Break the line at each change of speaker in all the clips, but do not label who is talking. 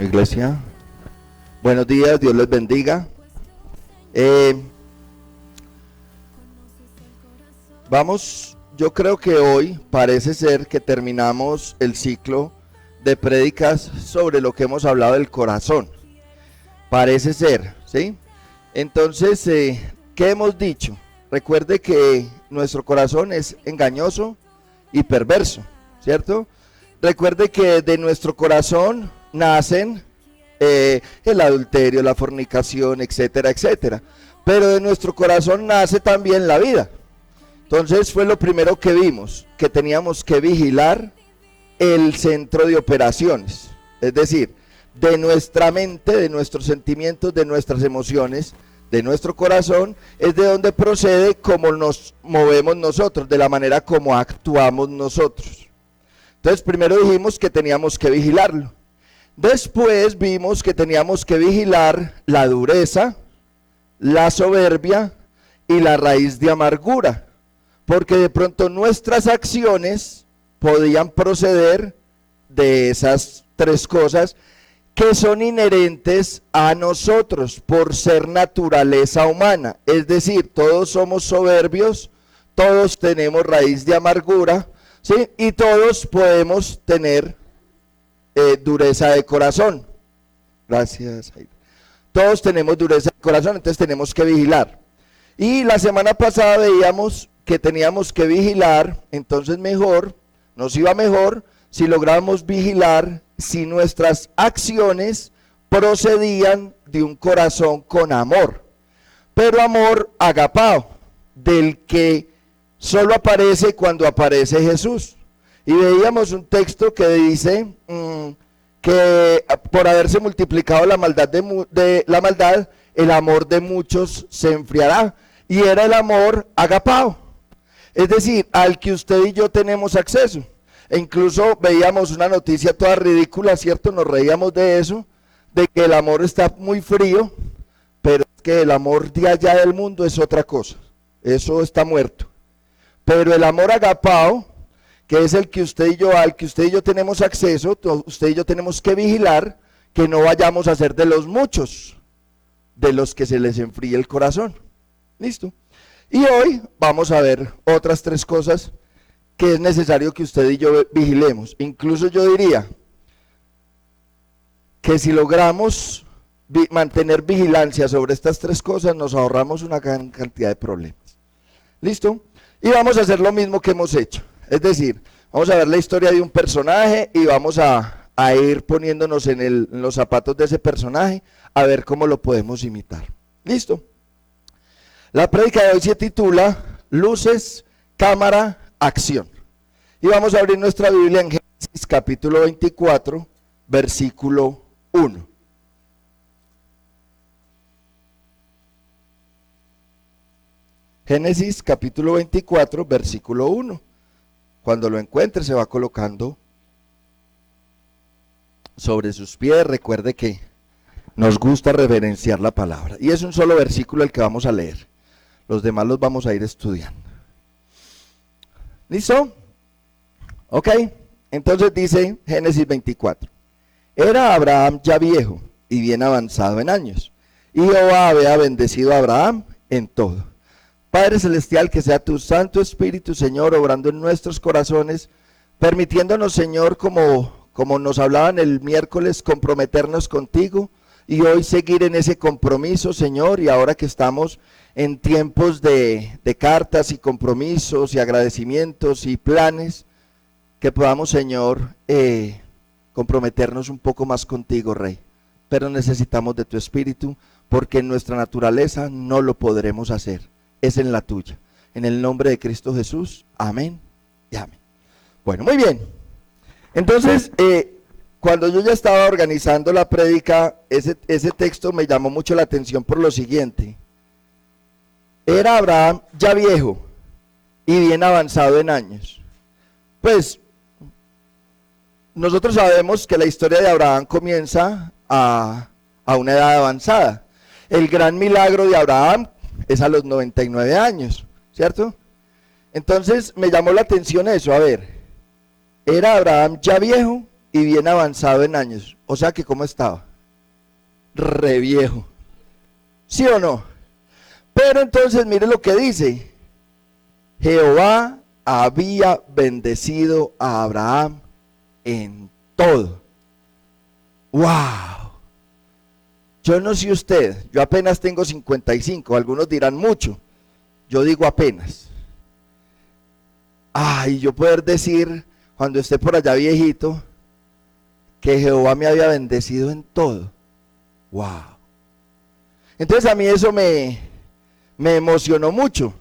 Iglesia, buenos días, Dios les bendiga. Yo creo que hoy parece ser que terminamos el ciclo de prédicas sobre lo que hemos hablado del corazón. Parece ser, ¿sí? Entonces, ¿qué hemos dicho? Recuerde que nuestro corazón es engañoso y perverso, ¿cierto? Recuerde que de nuestro corazón nacen el adulterio, la fornicación, etcétera, etcétera. Pero de nuestro corazón nace también la vida. Entonces fue lo primero que vimos, que teníamos que vigilar el centro de operaciones. Es decir, de nuestra mente, de nuestros sentimientos, de nuestras emociones, de nuestro corazón, es de donde procede cómo nos movemos nosotros, de la manera como actuamos nosotros. Entonces primero dijimos que teníamos que vigilarlo. Después vimos que teníamos que vigilar la dureza, la soberbia y la raíz de amargura, porque de pronto nuestras acciones podían proceder de esas tres cosas que son inherentes a nosotros por ser naturaleza humana. Es decir, todos somos soberbios, todos tenemos raíz de amargura, ¿sí? Y todos podemos tener dureza de corazón. Gracias. Todos tenemos dureza de corazón, entonces tenemos que vigilar. Y la semana pasada veíamos que teníamos que vigilar, entonces nos iba mejor si logramos vigilar si nuestras acciones procedían de un corazón con amor, pero amor agapao, del que solo aparece cuando aparece Jesús. Y veíamos un texto que dice que por haberse multiplicado la maldad el amor de muchos se enfriará, y era el amor agapao, es decir, al que usted y yo tenemos acceso. E incluso veíamos una noticia toda ridícula, ¿cierto? Nos reíamos de eso, de que el amor está muy frío, pero es que el amor de allá del mundo es otra cosa, eso está muerto. Pero el amor agapao, que es el que al que usted y yo tenemos acceso, usted y yo tenemos que vigilar que no vayamos a ser de los muchos, de los que se les enfríe el corazón. ¿Listo? Y hoy vamos a ver otras tres cosas que es necesario que usted y yo vigilemos. Incluso yo diría que si logramos mantener vigilancia sobre estas tres cosas, nos ahorramos una gran cantidad de problemas. ¿Listo? Y vamos a hacer lo mismo que hemos hecho. Es decir, vamos a ver la historia de un personaje y vamos a ir poniéndonos en los zapatos de ese personaje a ver cómo lo podemos imitar. ¿Listo? La prédica de hoy se titula Luces, Cámara, Acción. Y vamos a abrir nuestra Biblia en Génesis capítulo 24, versículo 1. Génesis capítulo 24, versículo 1. Cuando lo encuentre se va colocando sobre sus pies. Recuerde que nos gusta reverenciar la palabra. Y es un solo versículo el que vamos a leer. Los demás los vamos a ir estudiando. ¿Listo? Ok, entonces dice Génesis 24. Era Abraham ya viejo y bien avanzado en años, y Jehová había bendecido a Abraham en todo. Padre celestial, que sea tu Santo Espíritu, Señor, obrando en nuestros corazones, permitiéndonos, Señor, como nos hablaban el miércoles, comprometernos contigo, y hoy seguir en ese compromiso, Señor, y ahora que estamos en tiempos de cartas y compromisos y agradecimientos y planes, que podamos, Señor, comprometernos un poco más contigo, Rey. Pero necesitamos de tu Espíritu, porque en nuestra naturaleza no lo podremos hacer, es en la tuya. En el nombre de Cristo Jesús, amén y amén. Bueno, muy bien. Entonces, cuando yo ya estaba organizando la prédica, ese texto me llamó mucho la atención por lo siguiente. Era Abraham ya viejo y bien avanzado en años. Pues, nosotros sabemos que la historia de Abraham comienza a una edad avanzada. El gran milagro de Abraham es a los 99 años, ¿cierto? Entonces me llamó la atención eso. A ver, era Abraham ya viejo y bien avanzado en años. O sea que, ¿cómo estaba? Re viejo. ¿Sí o no? Pero entonces mire lo que dice. Jehová había bendecido a Abraham en todo. ¡Wow! Yo no sé usted, yo apenas tengo 55, algunos dirán mucho, yo digo apenas. Ay, yo poder decir, cuando esté por allá viejito, que Jehová me había bendecido en todo. ¡Wow! Entonces a mí eso me emocionó mucho,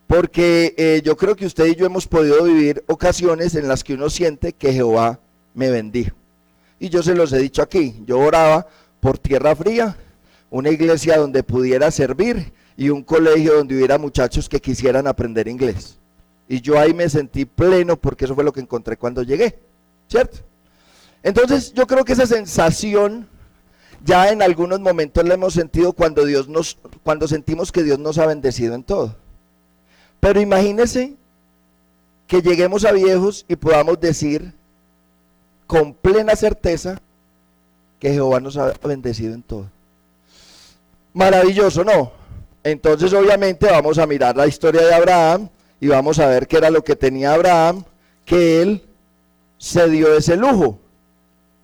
porque yo creo que usted y yo hemos podido vivir ocasiones en las que uno siente que Jehová me bendijo. Y yo se los he dicho aquí, yo oraba por tierra fría, una iglesia donde pudiera servir y un colegio donde hubiera muchachos que quisieran aprender inglés. Y yo ahí me sentí pleno porque eso fue lo que encontré cuando llegué, ¿cierto? Entonces yo creo que esa sensación ya en algunos momentos la hemos sentido cuando sentimos que Dios nos ha bendecido en todo. Pero imagínese que lleguemos a viejos y podamos decir con plena certeza que Jehová nos ha bendecido en todo. Maravilloso, ¿no? Entonces obviamente vamos a mirar la historia de Abraham y vamos a ver qué era lo que tenía Abraham, que él se dio ese lujo,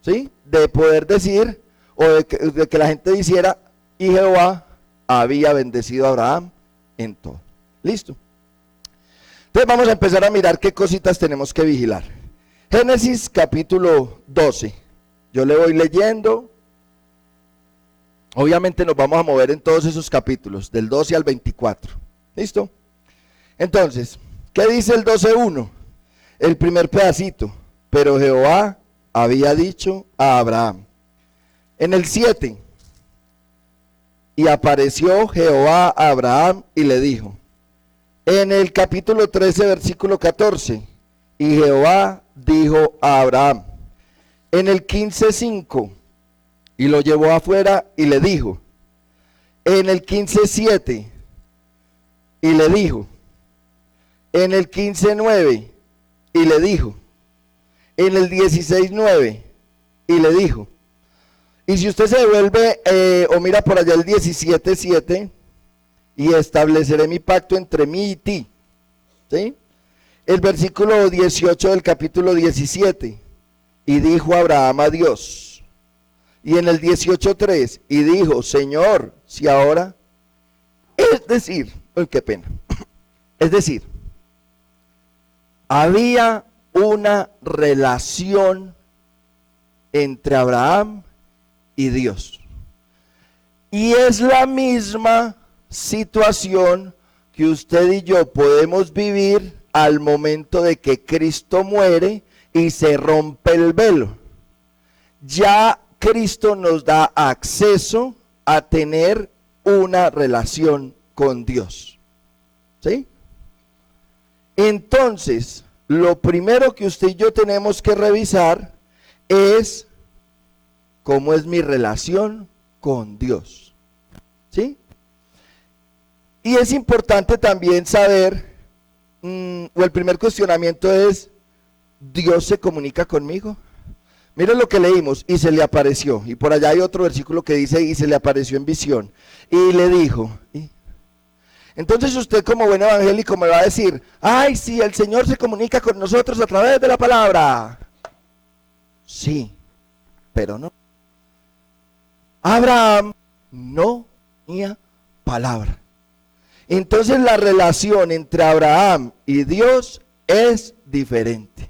¿sí? De poder decir, o de que la gente dijera, y Jehová había bendecido a Abraham en todo. ¿Listo? Entonces vamos a empezar a mirar qué cositas tenemos que vigilar. Génesis capítulo 12. Yo le voy leyendo. Obviamente nos vamos a mover en todos esos capítulos, del 12 al 24. ¿Listo? Entonces, ¿qué dice el 12:1? El primer pedacito. Pero Jehová había dicho a Abraham. En el 7. Y apareció Jehová a Abraham y le dijo. En el capítulo 13, versículo 14. Y Jehová dijo a Abraham. En el 15:5, y lo llevó afuera y le dijo. En el 15:7, y le dijo. En el 15:9, y le dijo. En el 16:9, y le dijo. Y si usted se devuelve o mira por allá el 17:7, y estableceré mi pacto entre mí y ti. ¿Sí? El versículo 18 del capítulo 17. Y dijo Abraham a Dios. Y en el 18:3, y dijo, Señor, si ahora, es decir, qué pena, es decir, había una relación entre Abraham y Dios. Y es la misma situación que usted y yo podemos vivir al momento de que Cristo muere y se rompe el velo. Ya Cristo nos da acceso a tener una relación con Dios. ¿Sí? Entonces, lo primero que usted y yo tenemos que revisar es cómo es mi relación con Dios. ¿Sí? Y es importante también saber, o el primer cuestionamiento es, ¿Dios se comunica conmigo? Miren lo que leímos, y se le apareció, y por allá hay otro versículo que dice, y se le apareció en visión, y le dijo, entonces usted como buen evangélico me va a decir, ay, sí, el Señor se comunica con nosotros a través de la palabra. Sí, pero no. Abraham no tenía palabra. Entonces la relación entre Abraham y Dios es diferente.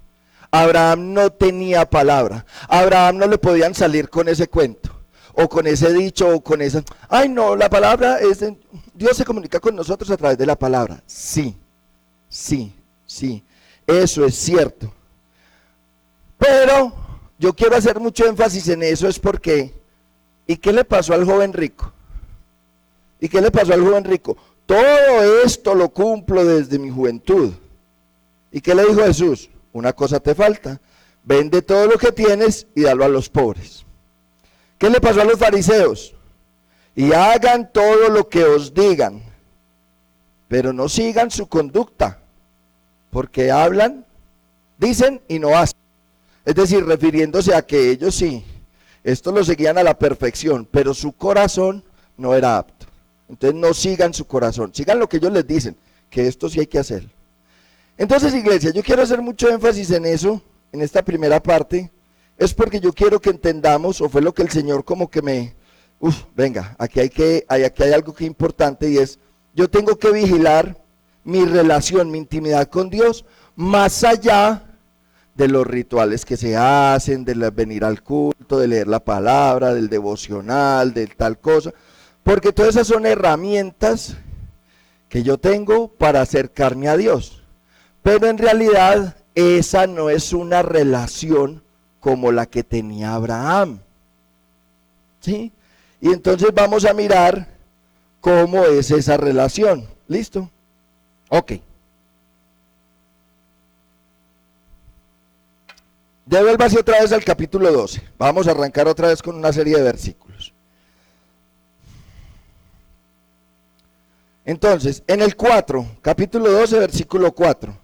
Abraham no tenía palabra. A Abraham no le podían salir con ese cuento, o con ese dicho, o con esa, ay no, la palabra es, Dios se comunica con nosotros a través de la palabra. Sí, sí, sí, eso es cierto. Pero yo quiero hacer mucho énfasis en eso, es porque, ¿y qué le pasó al joven rico? ¿Y qué le pasó al joven rico? Todo esto lo cumplo desde mi juventud. ¿Y qué le dijo Jesús? Una cosa te falta, vende todo lo que tienes y dalo a los pobres. ¿Qué le pasó a los fariseos? Y hagan todo lo que os digan, pero no sigan su conducta, porque hablan, dicen y no hacen. Es decir, refiriéndose a que ellos sí, esto lo seguían a la perfección, pero su corazón no era apto. Entonces no sigan su corazón, sigan lo que ellos les dicen, que esto sí hay que hacer. Entonces, iglesia, yo quiero hacer mucho énfasis en eso, en esta primera parte, es porque yo quiero que entendamos, o fue lo que el Señor como que venga, aquí hay algo que es importante y es, yo tengo que vigilar mi relación, mi intimidad con Dios, más allá de los rituales que se hacen, de venir al culto, de leer la palabra, del devocional, de tal cosa, porque todas esas son herramientas que yo tengo para acercarme a Dios. Pero en realidad esa no es una relación como la que tenía Abraham. ¿Sí? Y entonces vamos a mirar cómo es esa relación. ¿Listo? Ok. Devuélvase otra vez al capítulo 12. Vamos a arrancar otra vez con una serie de versículos. Entonces, en el 4, capítulo 12, versículo 4.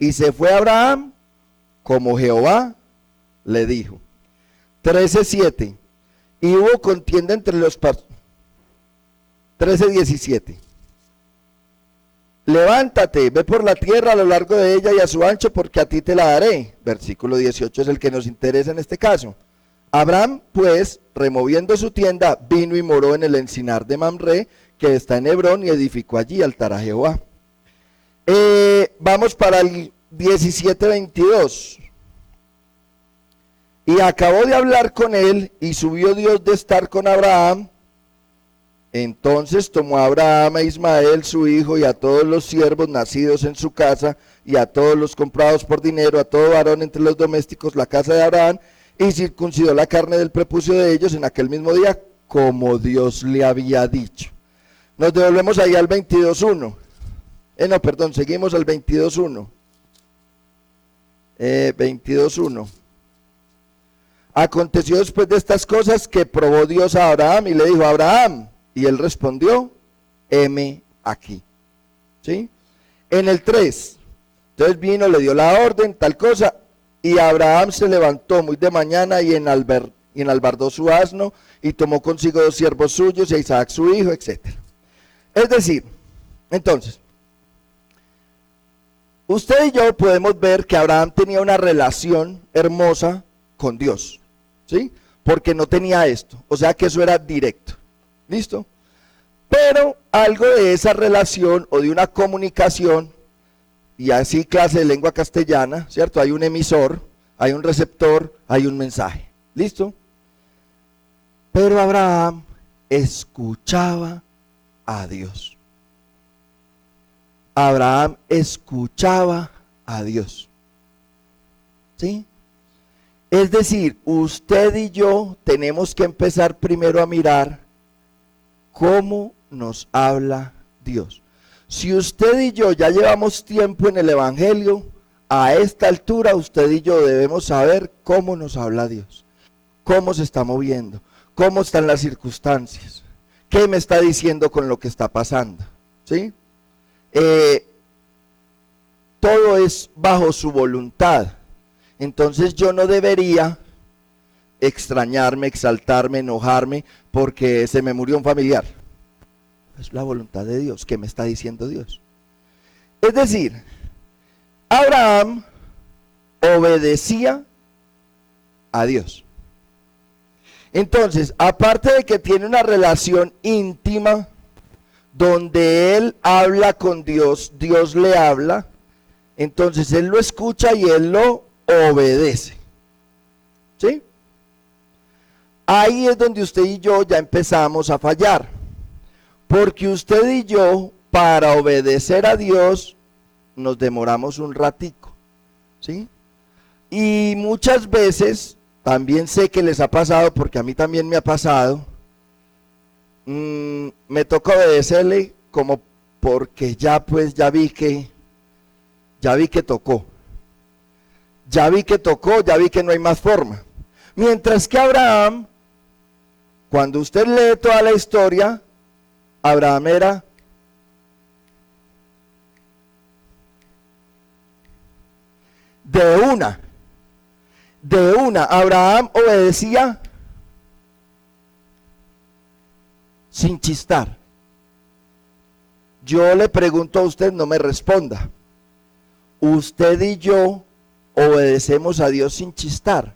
Y se fue Abraham como Jehová le dijo. 13:7. Y hubo contienda entre los 13:17. Levántate, ve por la tierra a lo largo de ella y a su ancho, porque a ti te la daré. Versículo 18 es el que nos interesa en este caso. Abraham, pues, removiendo su tienda, vino y moró en el encinar de Mamre, que está en Hebrón, y edificó allí altar a Jehová. Vamos para el 17:22. Y acabó de hablar con él, y subió Dios de estar con Abraham. Entonces tomó a Abraham a Ismael su hijo y a todos los siervos nacidos en su casa y a todos los comprados por dinero, a todo varón entre los domésticos, la casa de Abraham, y circuncidó la carne del prepucio de ellos en aquel mismo día, como Dios le había dicho. Nos devolvemos ahí al 22:1. Seguimos al 22:1. 22:1. Aconteció después de estas cosas que probó Dios a Abraham y le dijo: Abraham. Y él respondió: heme aquí. ¿Sí? En el 3, entonces vino, le dio la orden, tal cosa, y Abraham se levantó muy de mañana y enalbardó su asno, y tomó consigo 2 siervos suyos, y a Isaac su hijo, etc. Es decir, entonces, usted y yo podemos ver que Abraham tenía una relación hermosa con Dios, ¿sí? Porque no tenía esto, o sea que eso era directo. ¿Listo? Pero algo de esa relación o de una comunicación, y así clase de lengua castellana, ¿cierto? Hay un emisor, hay un receptor, hay un mensaje. ¿Listo? Pero Abraham escuchaba a Dios. Abraham escuchaba a Dios. ¿Sí? Es decir, usted y yo tenemos que empezar primero a mirar cómo nos habla Dios. Si usted y yo ya llevamos tiempo en el Evangelio, a esta altura usted y yo debemos saber cómo nos habla Dios, cómo se está moviendo, cómo están las circunstancias, qué me está diciendo con lo que está pasando, ¿sí? Todo es bajo su voluntad. Entonces yo no debería extrañarme, exaltarme, enojarme porque se me murió un familiar. Es la voluntad de Dios. ¿Qué me está diciendo Dios? Es decir, Abraham obedecía a Dios. Entonces, aparte de que tiene una relación íntima donde él habla con Dios, Dios le habla, entonces él lo escucha y él lo obedece. ¿Sí? Ahí es donde usted y yo ya empezamos a fallar, porque usted y yo, para obedecer a Dios, nos demoramos un ratico, ¿sí? Y muchas veces, también sé que les ha pasado, porque a mí también me ha pasado, me toca obedecerle como porque ya vi que tocó, ya vi que no hay más forma. Mientras que Abraham, cuando usted lee toda la historia, Abraham era de una. De una, Abraham obedecía sin chistar. Yo le pregunto a usted, no me responda. ¿Usted y yo obedecemos a Dios sin chistar?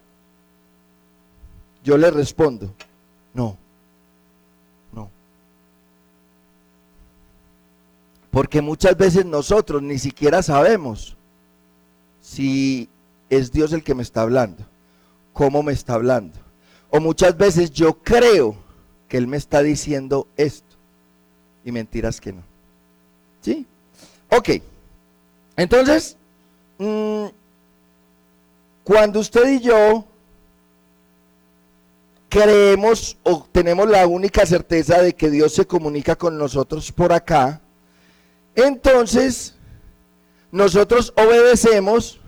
Yo le respondo, no, no. Porque muchas veces nosotros ni siquiera sabemos si es Dios el que me está hablando, cómo me está hablando. O muchas veces yo creo que Él me está diciendo esto y mentiras que no. ¿Sí? Ok. Entonces, cuando usted y yo creemos o tenemos la única certeza de que Dios se comunica con nosotros por acá, entonces nosotros obedecemos,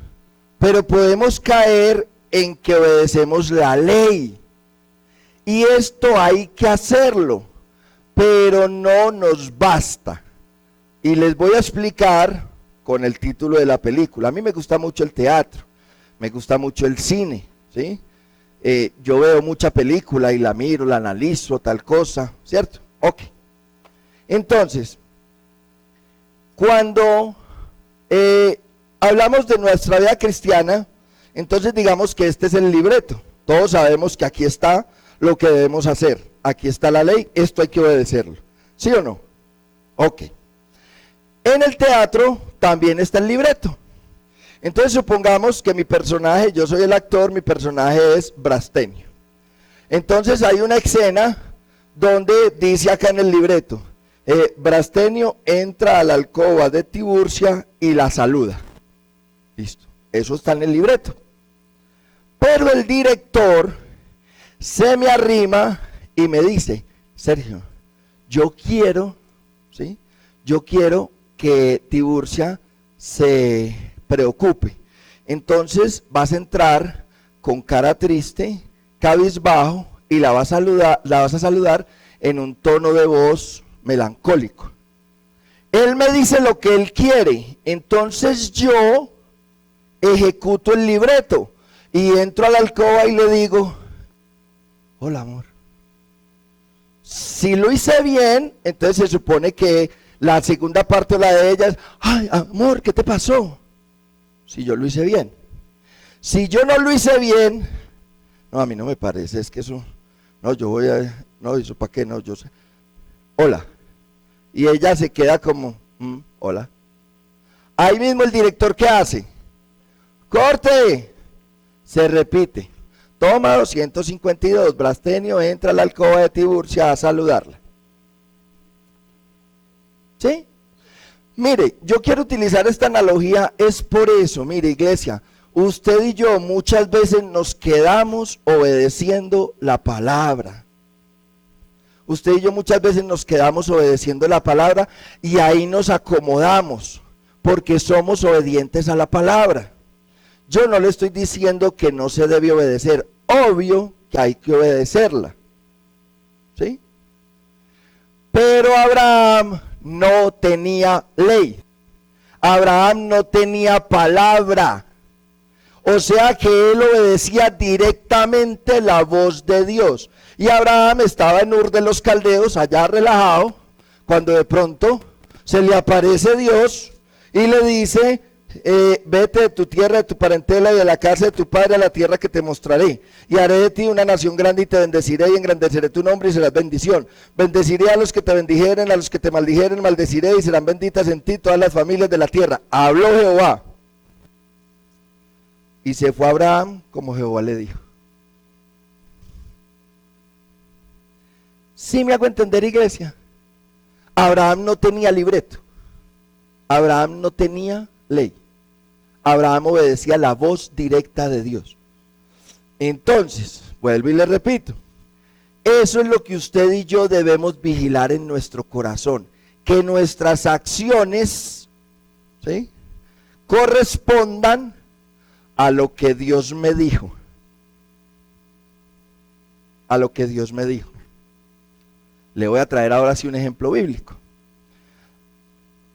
pero podemos caer en que obedecemos la ley. Y esto hay que hacerlo, pero no nos basta. Y les voy a explicar con el título de la película. A mí me gusta mucho el teatro, me gusta mucho el cine, ¿sí? Yo veo mucha película y la miro, la analizo, tal cosa, ¿cierto? Ok. Entonces, cuando hablamos de nuestra vida cristiana, entonces digamos que este es el libreto. Todos sabemos que aquí está lo que debemos hacer. Aquí está la ley, esto hay que obedecerlo. ¿Sí o no? Ok. En el teatro también está el libreto. Entonces supongamos que mi personaje, yo soy el actor, mi personaje es Brastenio. Entonces hay una escena donde dice acá en el libreto, Brastenio entra a la alcoba de Tiburcia y la saluda. Listo, eso está en el libreto. Pero el director se me arrima y me dice, Sergio, yo quiero, ¿sí? Yo quiero que Tiburcia se preocupe. Entonces vas a entrar con cara triste, cabizbajo, y la vas a saludar en un tono de voz melancólico. Él me dice lo que él quiere, entonces yo ejecuto el libreto y entro a la alcoba y le digo, hola amor. Si lo hice bien, entonces se supone que la segunda parte, la de ella, es, ay amor, ¿qué te pasó? Si yo lo hice bien. Si yo no lo hice bien, no, a mí no me parece, es que eso, no, yo voy a, no, eso para qué, no, yo sé, hola. Y ella se queda como, hola. Ahí mismo el director, ¿qué hace? ¡Corte! Se repite. Toma 252, Brastenio entra a la alcoba de Tiburcia a saludarla. ¿Sí? Mire, yo quiero utilizar esta analogía, es por eso, mire iglesia, usted y yo muchas veces nos quedamos obedeciendo la palabra. Usted y yo muchas veces nos quedamos obedeciendo la palabra y ahí nos acomodamos porque somos obedientes a la palabra. Yo no le estoy diciendo que no se debe obedecer, obvio que hay que obedecerla, ¿sí? Pero Abraham no tenía ley, Abraham no tenía palabra, o sea que él obedecía directamente la voz de Dios. Y Abraham estaba en Ur de los Caldeos, allá relajado, cuando de pronto se le aparece Dios y le dice, vete de tu tierra, de tu parentela y de la casa de tu padre a la tierra que te mostraré. Y haré de ti una nación grande y te bendeciré y engrandeceré tu nombre y serás bendición. Bendeciré a los que te bendijeren, a los que te maldijeren, maldeciré y serán benditas en ti todas las familias de la tierra. Habló Jehová. Y se fue Abraham como Jehová le dijo. ¿Sí me hago entender, iglesia? Abraham no tenía libreto. Abraham no tenía ley. Abraham obedecía la voz directa de Dios. Entonces, vuelvo y le repito, eso es lo que usted y yo debemos vigilar en nuestro corazón, que nuestras acciones, ¿sí?, correspondan a lo que Dios me dijo. A lo que Dios me dijo. Le voy a traer ahora sí un ejemplo bíblico.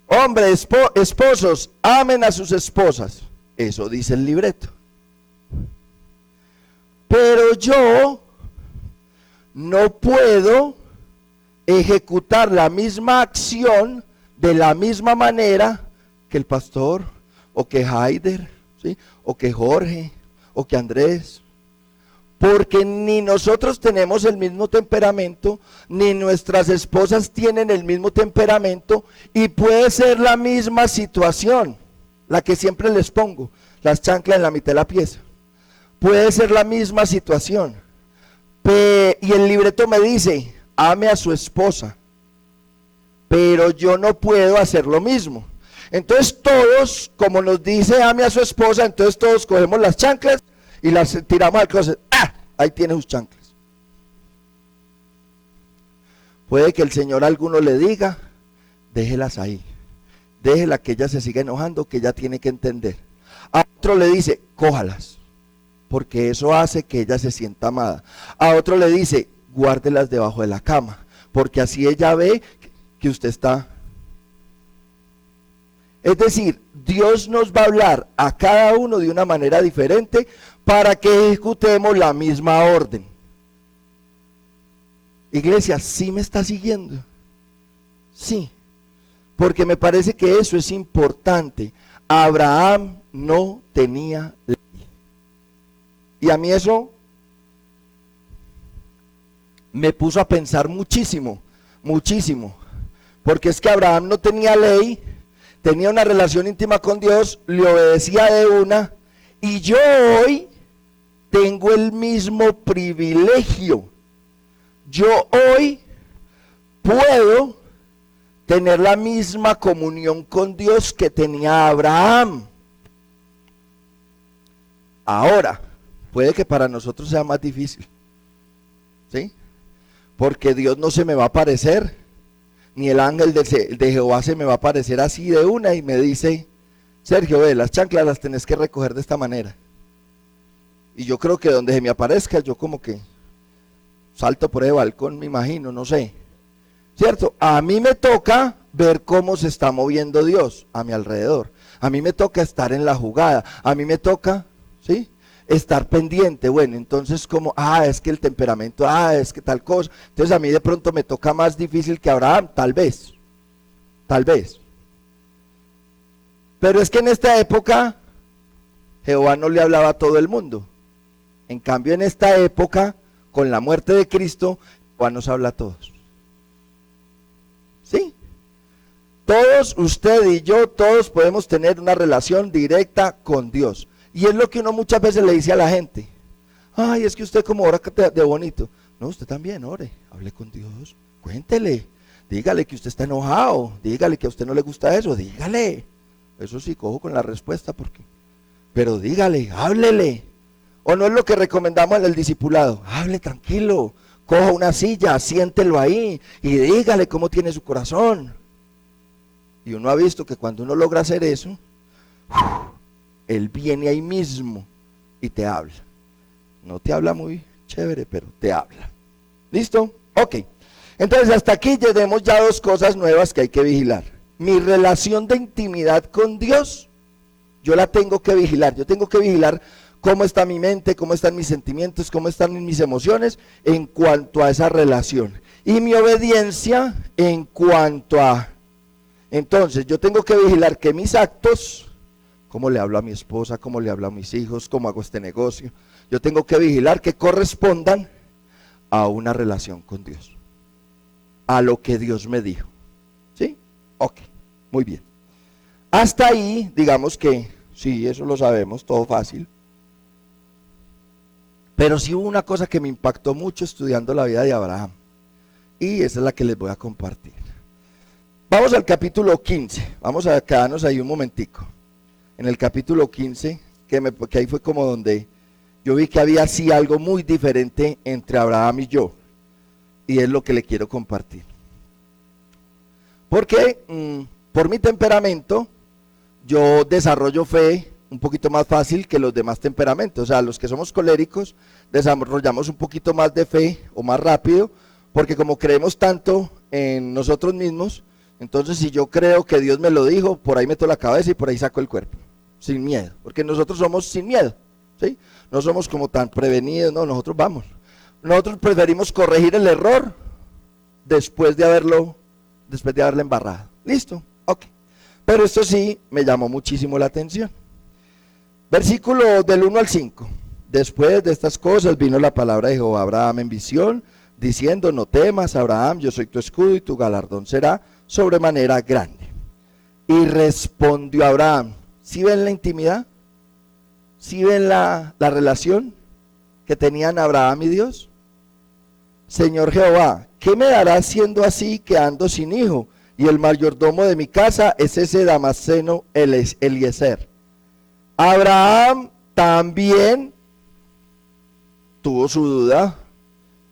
Hombres, esposos, amen a sus esposas. Eso dice el libreto. pero yo no puedo ejecutar la misma acción de la misma manera que el pastor, o que Haider, ¿sí? O que Jorge, o que Andrés, porque ni nosotros tenemos el mismo temperamento, ni nuestras esposas tienen el mismo temperamento, y puede ser la misma situación, la que siempre les pongo, las chanclas en la mitad de la pieza, puede ser la misma situación, y el libreto me dice, ame a su esposa, pero yo no puedo hacer lo mismo. Entonces todos, como nos dice ame a su esposa, entonces todos cogemos las chanclas y las tiramos al closet. ¡Ah! Ahí tiene sus chanclas. Puede que el Señor a alguno le diga, déjelas ahí, déjela que ella se siga enojando, que ella tiene que entender. A otro le dice, cójalas, porque eso hace que ella se sienta amada. A otro le dice, guárdelas debajo de la cama, porque así ella ve que usted está. Es decir, Dios nos va a hablar a cada uno de una manera diferente para que ejecutemos la misma orden. Iglesia, ¿sí me está siguiendo? Sí, porque me parece que eso es importante. Abraham no tenía ley. Y a mí eso me puso a pensar muchísimo, muchísimo. Porque es que Abraham no tenía ley, tenía una relación íntima con Dios, le obedecía de una, y yo hoy tengo el mismo privilegio. Yo hoy puedo tener la misma comunión con Dios que tenía Abraham. Ahora, puede que para nosotros sea más difícil, ¿sí? Porque Dios no se me va a aparecer, ni el ángel de Jehová se me va a aparecer así de una y me dice, Sergio, ve, las chanclas las tenés que recoger de esta manera. Y yo creo que donde se me aparezca, yo como que salto por el balcón, me imagino, no sé. ¿Cierto? A mí me toca ver cómo se está moviendo Dios a mi alrededor. A mí me toca estar en la jugada. A mí me toca, ¿sí?, estar pendiente. Bueno, entonces como, es que el temperamento, es que tal cosa. Entonces a mí de pronto me toca más difícil que Abraham, tal vez. Tal vez. Pero es que en esta época Jehová no le hablaba a todo el mundo. En cambio en esta época, con la muerte de Cristo, Jehová nos habla a todos. ¿Sí? Todos, usted y yo, todos podemos tener una relación directa con Dios. Y es lo que uno muchas veces le dice a la gente. Ay, es que usted como ora de bonito. No, usted también ore, hable con Dios, cuéntele, dígale que usted está enojado, dígale que a usted no le gusta eso, dígale. Eso sí, cojo con la respuesta porque, pero dígale, háblele. O no es lo que recomendamos en el discipulado, hable tranquilo, coja una silla, siéntelo ahí y dígale cómo tiene su corazón. Y uno ha visto que cuando uno logra hacer eso, Él viene ahí mismo y te habla. No te habla muy chévere, pero te habla. ¿Listo? Ok. Entonces hasta aquí tenemos ya dos cosas nuevas que hay que vigilar. Mi relación de intimidad con Dios, yo la tengo que vigilar. Yo tengo que vigilar cómo está mi mente, cómo están mis sentimientos, cómo están mis emociones en cuanto a esa relación. Y mi obediencia en cuanto a... Entonces yo tengo que vigilar que mis actos, cómo le hablo a mi esposa, cómo le hablo a mis hijos, cómo hago este negocio, yo tengo que vigilar que correspondan a una relación con Dios, a lo que Dios me dijo. ¿Sí? Ok, muy bien. Hasta ahí, digamos que sí, eso lo sabemos, todo fácil. Pero sí hubo una cosa que me impactó mucho estudiando la vida de Abraham, y esa es la que les voy a compartir. Vamos al capítulo 15, vamos a quedarnos ahí un momentico. En el capítulo 15, que ahí fue como donde yo vi que había así algo muy diferente entre Abraham y yo, y es lo que le quiero compartir. Porque por mi temperamento, yo desarrollo fe un poquito más fácil que los demás temperamentos. O sea, los que somos coléricos desarrollamos un poquito más de fe o más rápido, porque como creemos tanto en nosotros mismos, entonces si yo creo que Dios me lo dijo, por ahí meto la cabeza y por ahí saco el cuerpo, sin miedo, porque nosotros somos sin miedo, ¿sí? no somos como tan prevenidos, no, nosotros vamos. Nosotros preferimos corregir el error después de haberla embarrado. ¿Listo? Ok. Pero esto sí me llamó muchísimo la atención. Versículo del 1 al 5. Después de estas cosas vino la palabra de Jehová a Abraham en visión, diciendo: no temas, Abraham, yo soy tu escudo y tu galardón será sobremanera grande. Y respondió Abraham. ¿Sí ven la intimidad? ¿Sí ven la relación que tenían Abraham y Dios? Señor Jehová, ¿qué me darás siendo así que ando sin hijo? Y el mayordomo de mi casa es ese Damaseno Eliezer. Abraham también tuvo su duda,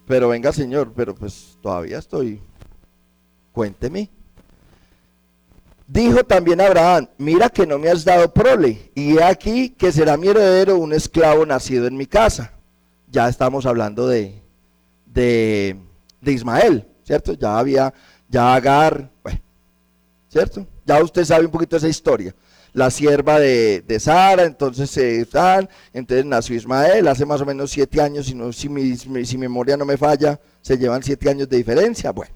pero venga Señor, pero pues todavía cuénteme. Dijo también Abraham: mira que no me has dado prole, y he aquí que será mi heredero un esclavo nacido en mi casa. Ya estamos hablando de Ismael, ¿cierto? Ya Agar, bueno, ¿cierto? Ya usted sabe un poquito esa historia. La sierva de Sara, entonces nació Ismael, hace más o menos 7 años, si mi memoria no me falla, se llevan 7 años de diferencia, bueno.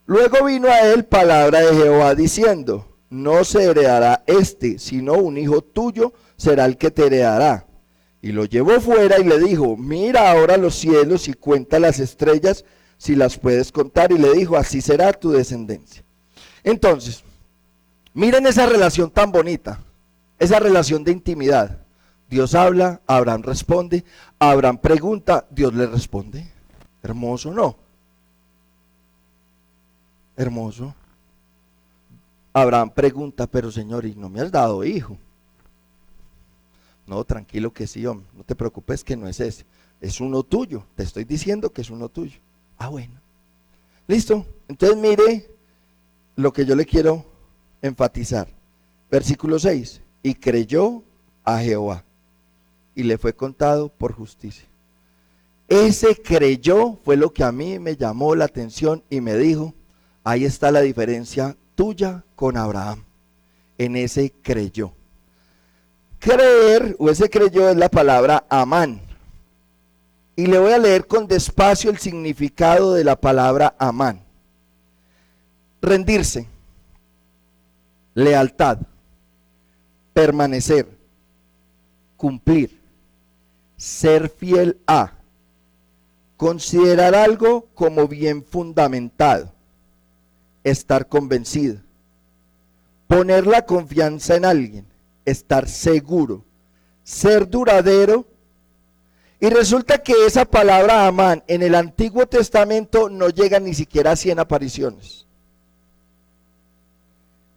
Luego vino a él palabra de Jehová diciendo: no se heredará sino un hijo tuyo será el que te heredará. Y lo llevó fuera y le dijo: mira ahora los cielos y cuenta las estrellas, si las puedes contar. Y le dijo: así será tu descendencia. Entonces, miren esa relación tan bonita, esa relación de intimidad. Dios habla, Abraham responde, Abraham pregunta, Dios le responde. Hermoso, ¿no? Hermoso. Abraham pregunta: pero Señor, ¿y no me has dado hijo? No, tranquilo que sí, hombre, no te preocupes que no es ese, es uno tuyo, te estoy diciendo que es uno tuyo. Ah, bueno. Listo, entonces mire lo que yo le quiero enfatizar. Versículo 6, y creyó a Jehová, y le fue contado por justicia. Ese creyó fue lo que a mí me llamó la atención y me dijo: ahí está la diferencia tuya con Abraham, en ese creyó. Creer, o ese creyó, es la palabra amán. Y le voy a leer con despacio el significado de la palabra amán. Rendirse, lealtad, permanecer, cumplir, ser fiel a, considerar algo como bien fundamentado, estar convencido, poner la confianza en alguien, estar seguro, ser duradero. Y resulta que esa palabra amán en el Antiguo Testamento no llega ni siquiera a 100 apariciones.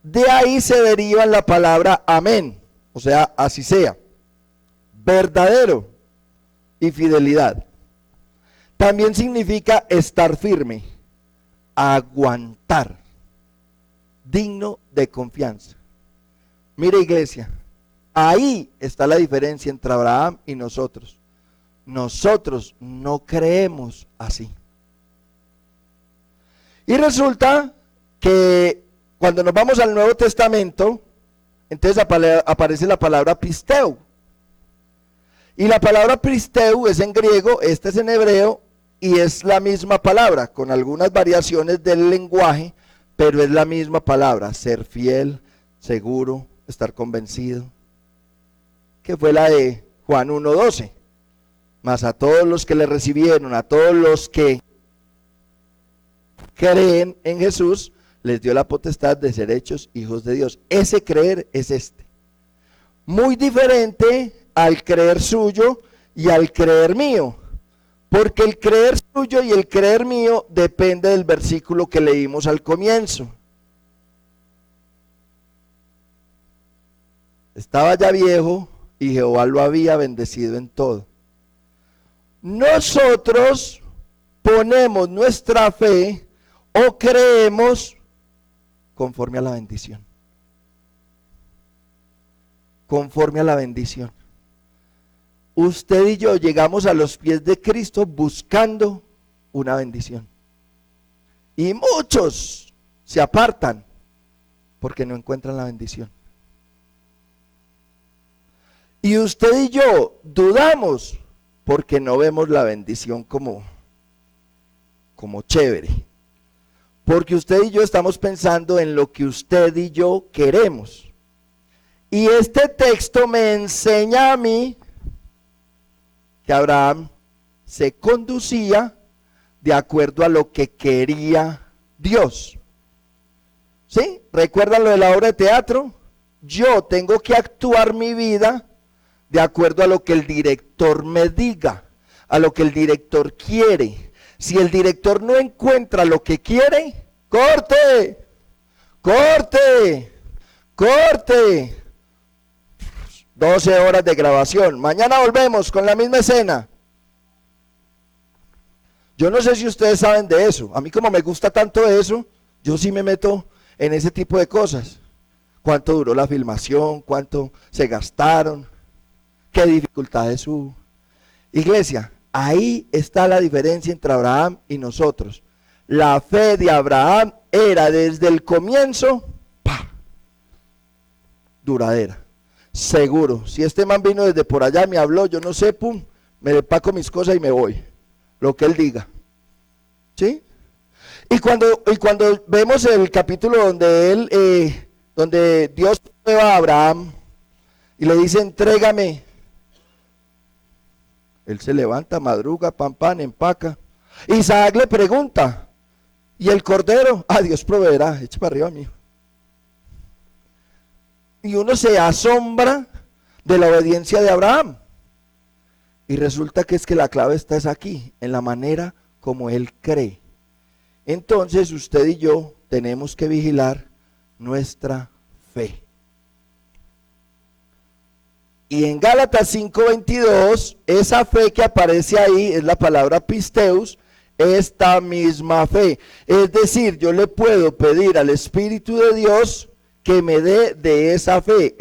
De ahí se deriva la palabra amén, o sea, así sea, verdadero y fidelidad. También significa estar firme, aguantar, digno de confianza. Mire, iglesia, ahí está la diferencia entre Abraham y nosotros. Nosotros no creemos así. Y resulta que cuando nos vamos al Nuevo Testamento, entonces aparece la palabra pisteu. Y la palabra pisteu es en griego, esta es en hebreo, y es la misma palabra, con algunas variaciones del lenguaje, pero es la misma palabra: ser fiel, seguro, estar convencido, que fue la de Juan 1:12. Mas a todos los que le recibieron, a todos los que creen en Jesús, les dio la potestad de ser hechos hijos de Dios. Ese creer es este. Muy diferente al creer suyo y al creer mío. Porque el creer suyo y el creer mío depende del versículo que leímos al comienzo. Estaba ya viejo y Jehová lo había bendecido en todo. Nosotros ponemos nuestra fe o creemos conforme a la bendición. Conforme a la bendición. Usted y yo llegamos a los pies de Cristo buscando una bendición. Y muchos se apartan porque no encuentran la bendición. Y usted y yo dudamos porque no vemos la bendición como chévere. Porque usted y yo estamos pensando en lo que usted y yo queremos. Y este texto me enseña a mí que Abraham se conducía de acuerdo a lo que quería Dios. ¿Sí? ¿Recuerdan lo de la obra de teatro? Yo tengo que actuar mi vida de acuerdo a lo que el director me diga, a lo que el director quiere. Si el director no encuentra lo que quiere, ¡corte! ¡Corte! ¡Corte! 12 horas de grabación. Mañana volvemos con la misma escena. Yo no sé si ustedes saben de eso. A mí como me gusta tanto eso, yo sí me meto en ese tipo de cosas. ¿Cuánto duró la filmación? ¿Cuánto se gastaron? ¿Qué dificultades hubo? Iglesia, ahí está la diferencia entre Abraham y nosotros. La fe de Abraham era desde el comienzo, ¡pah!, duradera. Seguro, si este man vino desde por allá, me habló, yo no sé, pum, me empaco mis cosas y me voy. Lo que él diga. ¿Sí? Y cuando vemos el capítulo donde Dios prueba a Abraham y le dice, entrégame. Él se levanta, madruga, pan, empaca. Isaac le pregunta, ¿y el cordero? Ah, Dios proveerá, echa para arriba, mío. Y uno se asombra de la obediencia de Abraham. Y resulta que es que la clave está es aquí, en la manera como él cree. Entonces usted y yo tenemos que vigilar nuestra fe. Y en Gálatas 5:22, esa fe que aparece ahí es la palabra pisteus, esta misma fe. Es decir, yo le puedo pedir al Espíritu de Dios que me dé de esa fe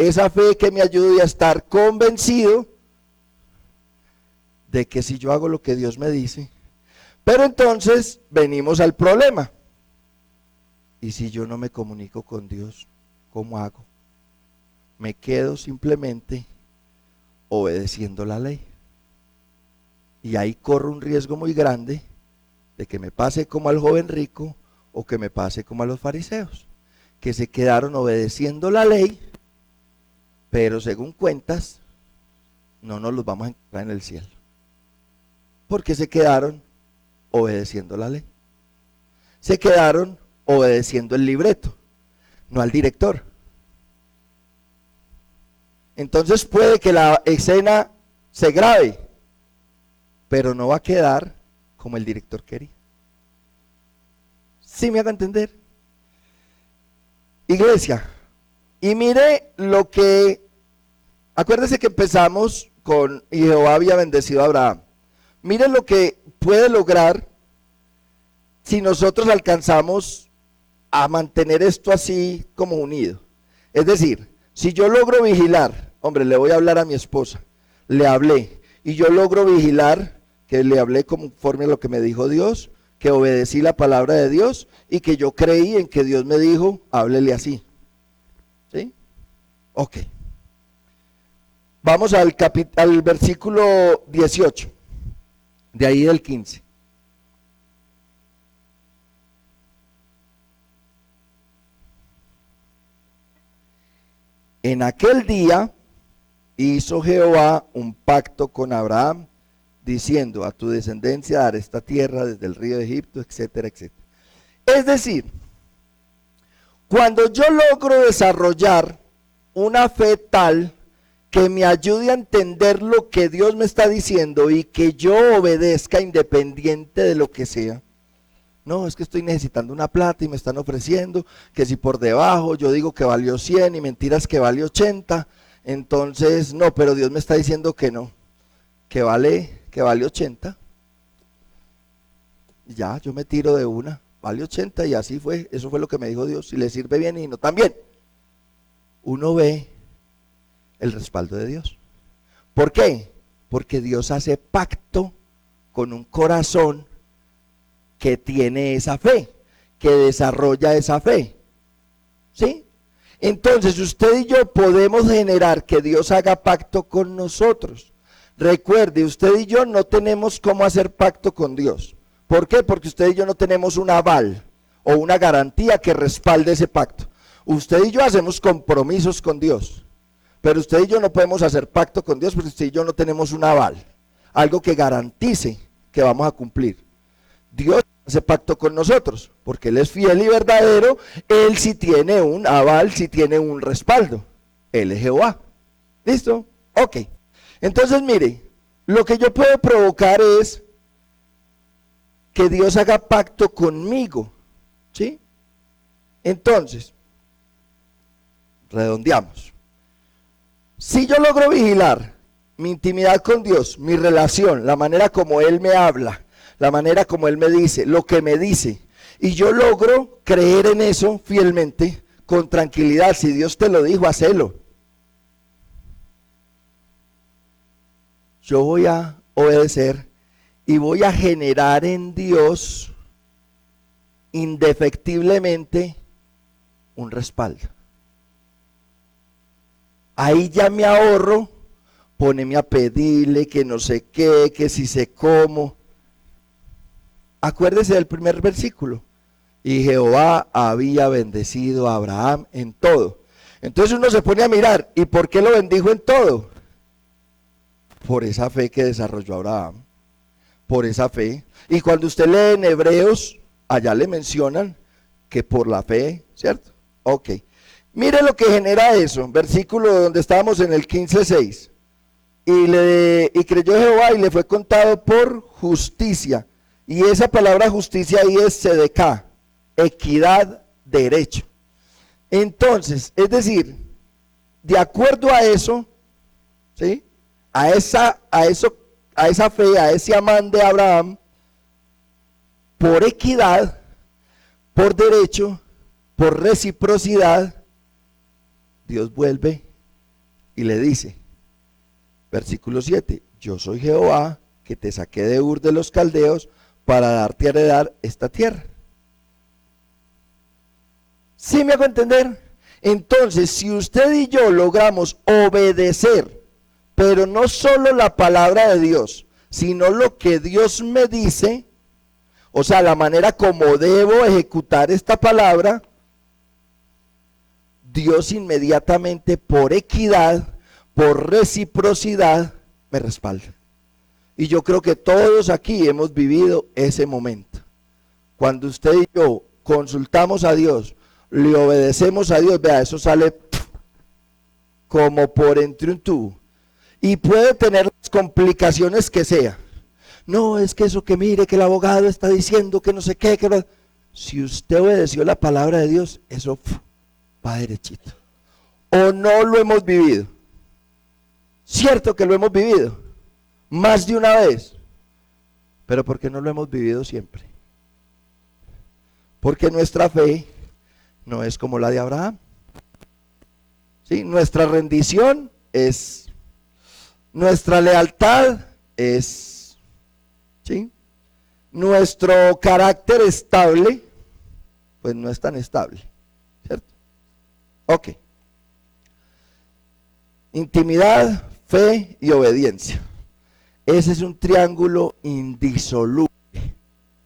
que me ayude a estar convencido de que si yo hago lo que Dios me dice. Pero entonces venimos al problema. ¿Y si yo no me comunico con Dios, cómo hago? Me quedo simplemente obedeciendo la ley. Y ahí corro un riesgo muy grande de que me pase como al joven rico o que me pase como a los fariseos, que se quedaron obedeciendo la ley, pero según cuentas, no nos los vamos a encontrar en el cielo. Porque se quedaron obedeciendo la ley. Se quedaron obedeciendo el libreto, no al director. Entonces puede que la escena se grabe, pero no va a quedar como el director quería. ¿Sí me hago entender? Iglesia, y mire lo que, acuérdese que empezamos con, y Jehová había bendecido a Abraham. Miren lo que puede lograr si nosotros alcanzamos a mantener esto así como unido. Es decir, si yo logro vigilar, hombre, le voy a hablar a mi esposa, le hablé, y yo logro vigilar que le hablé conforme a lo que me dijo Dios, que obedecí la palabra de Dios y que yo creí en que Dios me dijo, háblele así. ¿Sí? Ok. Vamos al versículo 18. De ahí del 15. En aquel día hizo Jehová un pacto con Abraham, diciendo, a tu descendencia daré esta tierra desde el río de Egipto, etcétera, etcétera. Es decir, cuando yo logro desarrollar una fe tal que me ayude a entender lo que Dios me está diciendo y que yo obedezca independiente de lo que sea. No, es que estoy necesitando una plata y me están ofreciendo que si por debajo yo digo que valió 100 y mentiras que vale 80, entonces no, pero Dios me está diciendo que no, que vale 80. Ya, yo me tiro de una, vale 80 y así fue, eso fue lo que me dijo Dios, si le sirve bien y no también. Uno ve el respaldo de Dios. ¿Por qué? Porque Dios hace pacto con un corazón que tiene esa fe, que desarrolla esa fe. ¿Sí? Entonces usted y yo podemos generar que Dios haga pacto con nosotros. Recuerde, usted y yo no tenemos cómo hacer pacto con Dios. ¿Por qué? Porque usted y yo no tenemos un aval o una garantía que respalde ese pacto. Usted y yo hacemos compromisos con Dios, pero usted y yo no podemos hacer pacto con Dios porque usted y yo no tenemos un aval, algo que garantice que vamos a cumplir. Dios hace pacto con nosotros, porque Él es fiel y verdadero. Él sí tiene un aval, sí tiene un respaldo. Él es Jehová. ¿Listo? Ok. Entonces mire, lo que yo puedo provocar es que Dios haga pacto conmigo. ¿Sí? Entonces, redondeamos. Si yo logro vigilar mi intimidad con Dios, mi relación, la manera como Él me habla, la manera como Él me dice, lo que me dice, y yo logro creer en eso fielmente, con tranquilidad, si Dios te lo dijo, hacelo. Yo voy a obedecer y voy a generar en Dios indefectiblemente un respaldo. Ahí ya me ahorro ponerme a pedirle que no sé qué, que si sé cómo. Acuérdese del primer versículo. Y Jehová había bendecido a Abraham en todo. Entonces uno se pone a mirar, ¿y por qué lo bendijo en todo? Por esa fe que desarrolló Abraham. Por esa fe. Y cuando usted lee en Hebreos, allá le mencionan que por la fe, ¿cierto? Ok. Mire lo que genera eso, versículo donde estábamos en el 15:6. Y creyó Jehová y le fue contado por justicia. Y esa palabra justicia ahí es sedeká, equidad, derecho. Entonces, es decir, de acuerdo a eso, ¿sí? A esa fe, a ese amán de Abraham, por equidad, por derecho, por reciprocidad, Dios vuelve y le dice, versículo 7, yo soy Jehová que te saqué de Ur de los Caldeos para darte a heredar esta tierra. ¿Sí me hago entender? Entonces, si usted y yo logramos obedecer, pero no solo la palabra de Dios, sino lo que Dios me dice, o sea, la manera como debo ejecutar esta palabra, Dios inmediatamente por equidad, por reciprocidad, me respalda. Y yo creo que todos aquí hemos vivido ese momento. Cuando usted y yo consultamos a Dios, le obedecemos a Dios, vea, eso sale como por entre un tubo. Y puede tener las complicaciones que sea. No, es que eso que mire, que el abogado está diciendo que no sé qué. Si usted obedeció la palabra de Dios, eso va derechito. O no lo hemos vivido. Cierto que lo hemos vivido, más de una vez. Pero ¿por qué no lo hemos vivido siempre? Porque nuestra fe no es como la de Abraham. ¿Sí? Nuestra rendición es, nuestra lealtad es, ¿sí? Nuestro carácter estable, pues no es tan estable, ¿cierto? Ok. Intimidad, fe y obediencia. Ese es un triángulo indisoluble,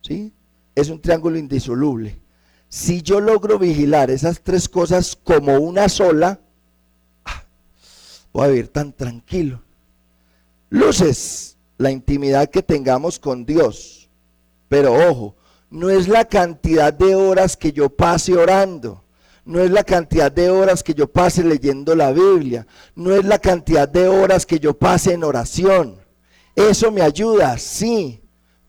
¿sí? Es un triángulo indisoluble. Si yo logro vigilar esas tres cosas como una sola, voy a vivir tan tranquilo. Luces, la intimidad que tengamos con Dios. Pero ojo, no es la cantidad de horas que yo pase orando. No es la cantidad de horas que yo pase leyendo la Biblia. No es la cantidad de horas que yo pase en oración. Eso me ayuda, sí,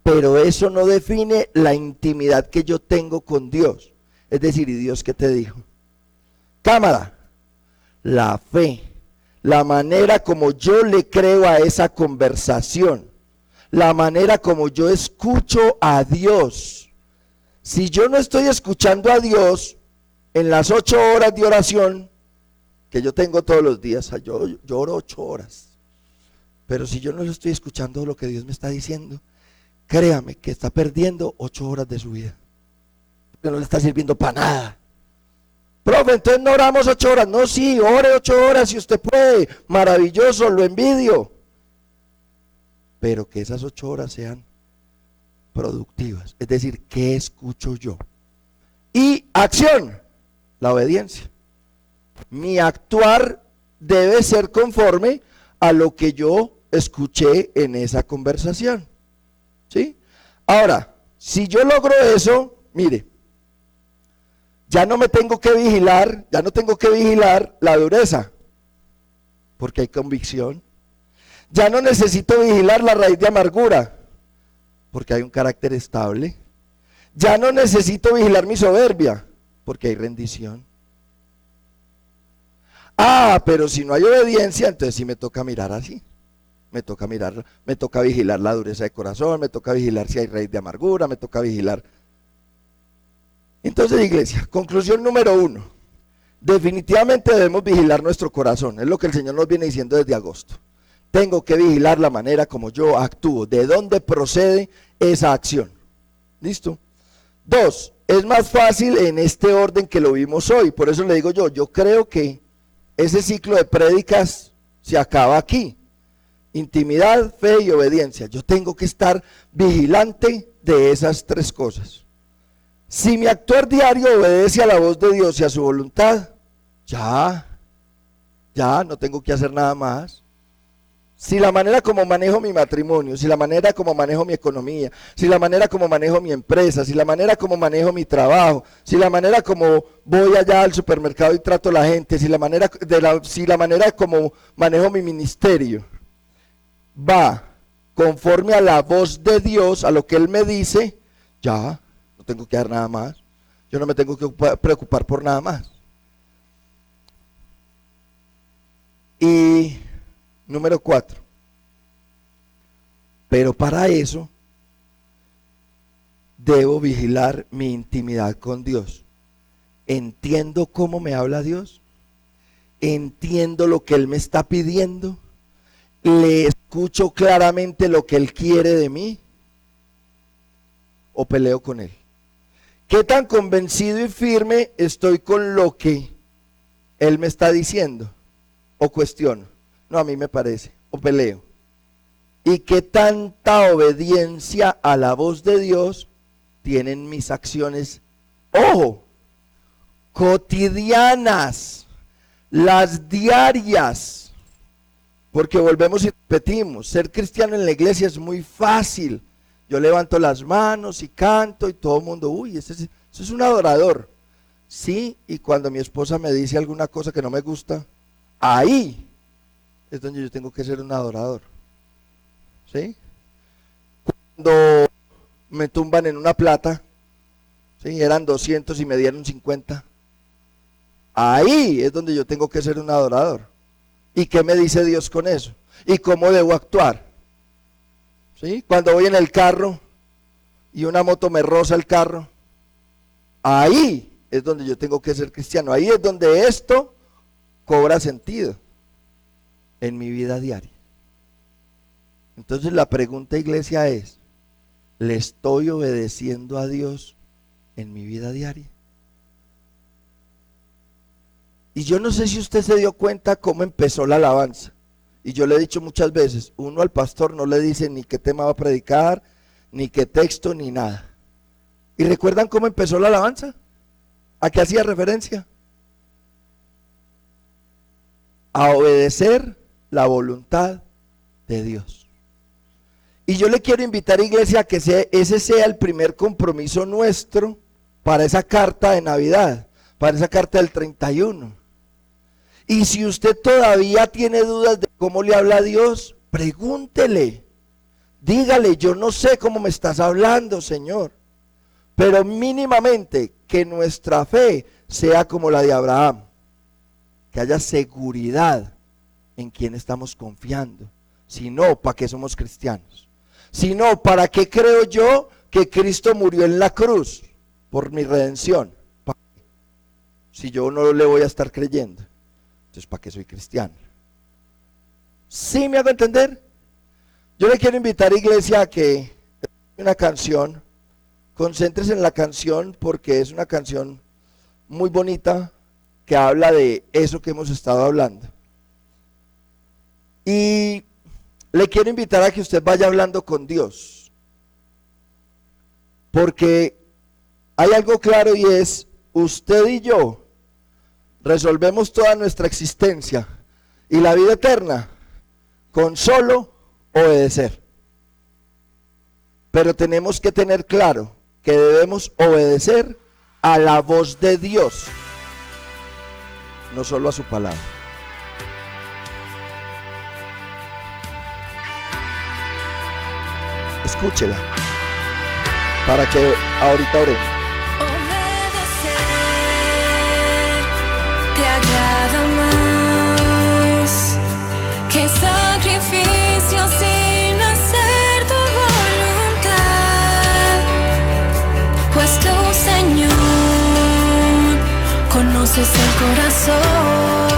pero eso no define la intimidad que yo tengo con Dios. Es decir, ¿y Dios qué te dijo? Cámara, la fe, la manera como yo le creo a esa conversación, la manera como yo escucho a Dios. Si yo no estoy escuchando a Dios en las 8 horas de oración que yo tengo todos los días, yo oro 8 horas, pero si yo no le estoy escuchando lo que Dios me está diciendo, créame que está perdiendo 8 horas de su vida, que no le está sirviendo para nada. Profe, entonces no oramos 8 horas. No, sí, ore 8 horas si usted puede. Maravilloso, lo envidio. Pero que esas 8 horas sean productivas. Es decir, ¿qué escucho yo? Y acción, la obediencia. Mi actuar debe ser conforme a lo que yo escuché en esa conversación. ¿Sí? Ahora, si yo logro eso, mire, ya no me tengo que vigilar, ya no tengo que vigilar la dureza, porque hay convicción. Ya no necesito vigilar la raíz de amargura, porque hay un carácter estable. Ya no necesito vigilar mi soberbia, porque hay rendición. Ah, pero si no hay obediencia, entonces sí me toca mirar así. Me toca mirar, me toca vigilar la dureza de corazón, me toca vigilar si hay raíz de amargura, me toca vigilar. Entonces, iglesia, conclusión número 1. Definitivamente debemos vigilar nuestro corazón. Es lo que el Señor nos viene diciendo desde agosto. Tengo que vigilar la manera como yo actúo, de dónde procede esa acción. ¿Listo? 2, es más fácil en este orden que lo vimos hoy. Por eso le digo yo creo que ese ciclo de prédicas se acaba aquí. Intimidad, fe y obediencia. Yo tengo que estar vigilante de esas 3 cosas. Si mi actuar diario obedece a la voz de Dios y a su voluntad, ya no tengo que hacer nada más. Si la manera como manejo mi matrimonio, si la manera como manejo mi economía, si la manera como manejo mi empresa, si la manera como manejo mi trabajo, si la manera como voy allá al supermercado y trato a la gente, si la manera como manejo mi ministerio, va conforme a la voz de Dios, a lo que Él me dice, ya no tengo que dar nada más. Yo no me tengo que preocupar por nada más. Y número 4. Pero para eso debo vigilar mi intimidad con Dios. Entiendo cómo me habla Dios. Entiendo lo que Él me está pidiendo. Le escucho claramente lo que Él quiere de mí. O peleo con Él. ¿Qué tan convencido y firme estoy con lo que Él me está diciendo? O cuestiono. No, a mí me parece. O peleo. ¿Y qué tanta obediencia a la voz de Dios tienen mis acciones? Ojo, cotidianas, las diarias. Porque volvemos y repetimos, ser cristiano en la iglesia es muy fácil. Yo levanto las manos y canto y todo el mundo, uy, eso es un adorador. Sí, y cuando mi esposa me dice alguna cosa que no me gusta, ahí es donde yo tengo que ser un adorador. ¿Sí? Cuando me tumban en una plata, ¿sí? Eran 200 y me dieron 50. Ahí es donde yo tengo que ser un adorador. ¿Y qué me dice Dios con eso? ¿Y cómo debo actuar? ¿Sí? Cuando voy en el carro y una moto me roza el carro, ahí es donde yo tengo que ser cristiano. Ahí es donde esto cobra sentido en mi vida diaria. Entonces la pregunta, iglesia, es, ¿le estoy obedeciendo a Dios en mi vida diaria? Y yo no sé si usted se dio cuenta cómo empezó la alabanza. Y yo le he dicho muchas veces, uno al pastor no le dice ni qué tema va a predicar, ni qué texto, ni nada. ¿Y recuerdan cómo empezó la alabanza? ¿A qué hacía referencia? A obedecer la voluntad de Dios. Y yo le quiero invitar, iglesia, a que ese sea el primer compromiso nuestro para esa carta de Navidad, para esa carta del 31. Y si usted todavía tiene dudas de cómo le habla a Dios, pregúntele, dígale, yo no sé cómo me estás hablando, Señor, pero mínimamente que nuestra fe sea como la de Abraham, que haya seguridad en quien estamos confiando. Si no, ¿para qué somos cristianos? Si no, ¿para qué creo yo que Cristo murió en la cruz? Por mi redención. Si yo no le voy a estar creyendo, entonces ¿para qué soy cristiano? ¿Sí me hago entender? Yo le quiero invitar, iglesia, a que una canción, concéntrese en la canción porque es una canción muy bonita que habla de eso que hemos estado hablando. Y le quiero invitar a que usted vaya hablando con Dios, porque hay algo claro y es, usted y yo resolvemos toda nuestra existencia y la vida eterna con solo obedecer. Pero tenemos que tener claro que debemos obedecer a la voz de Dios, no solo a su palabra. Escúchela para que ahorita oremos.
Obedecer te agrada más que sacrificio sin hacer tu voluntad, pues tú, Señor, conoces el corazón.